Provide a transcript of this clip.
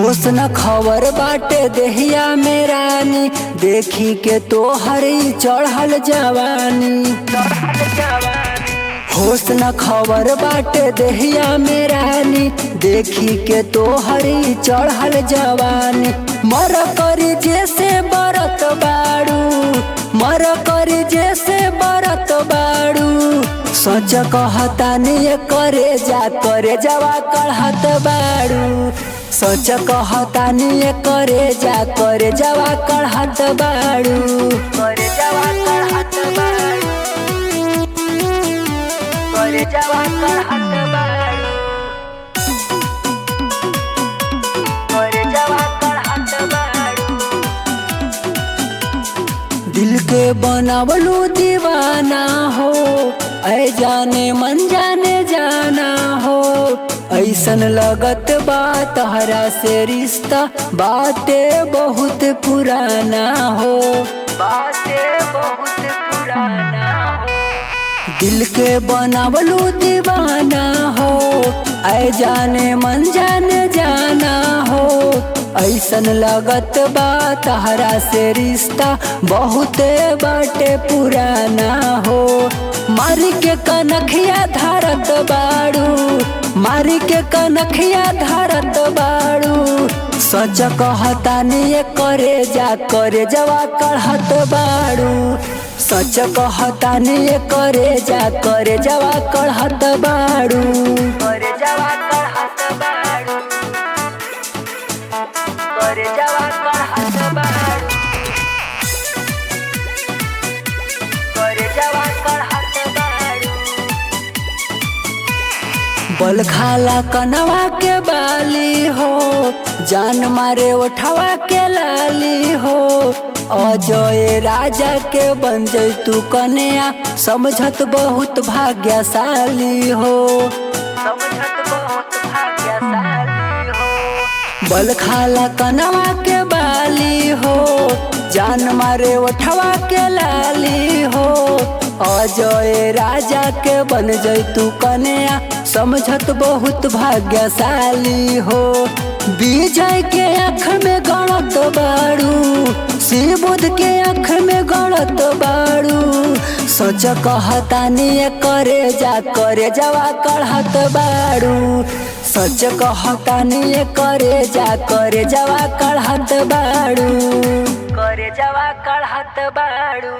होश न खबर बाटे देहिया में रानी, देखी के तो हरी चढ़ल जवानी। होश न खबर बाटे देहिया में रानी, देखी के तो हरी चढ़ल जवानी। मर करी जैसे बरत बाड़ू, मर करी जैसे बरत बाड़ू। सच कहतानी करे जवा कढ़त बाड़ू। सच कहतानी करे जवा कढ़त बाड़ू। करे जवा कढ़त बाड़ू, करे जवा कढ़त बाड़ू, करे जवा कढ़त बाड़ू। दिल के बनावलू दीवाना हो, ऐ जाने मन जाने जाना हो। ऐसन लगत बा तहरा से रिश्ता बाते बहुत पुराना हो, बाते बहुत पुराना हो। दिल के बनावलू दीवाना हो, ऐ जाने मन जाने जाना हो। ऐसन लगत बा तहरा से रिश्ता बहुते बाटे पुराना हो। मारी के कनखिया धारत बाड़ू, मारी के कनखिया धारत बाड़ू। सच कहतानी करे जवा कढ़त बाड़ू। सच कहतानी करे जवा कढ़त बाड़ू। करे जवा कढ़त बाड़ू, करे जवा कढ़त बाड़ू, करे जवा कढ़त बाड़ू। बल खाला कनवा के बाली हो, जान मारे उठवा के लाली हो। अजय राजा के बन जैतू कन्या, समझत बहुत भाग्यशाली हो, समझत बहुत भाग्यशाली हो। बल खाला कनवा के बाली हो, जान मारे उठवा के लाली हो। अजय राजा के बन जैतू कन्या, समझत बहुत भाग्यशाली हो। विजय के आँख में गणत बाड़ू, शिवबुद्ध के आँख में गणत बाड़ू। सच कहतानी करे जवा कढ़त बाड़ू। सच कहतानी करे जवा कढ़त बाड़ू। करे जवा कढ़त बाड़ू।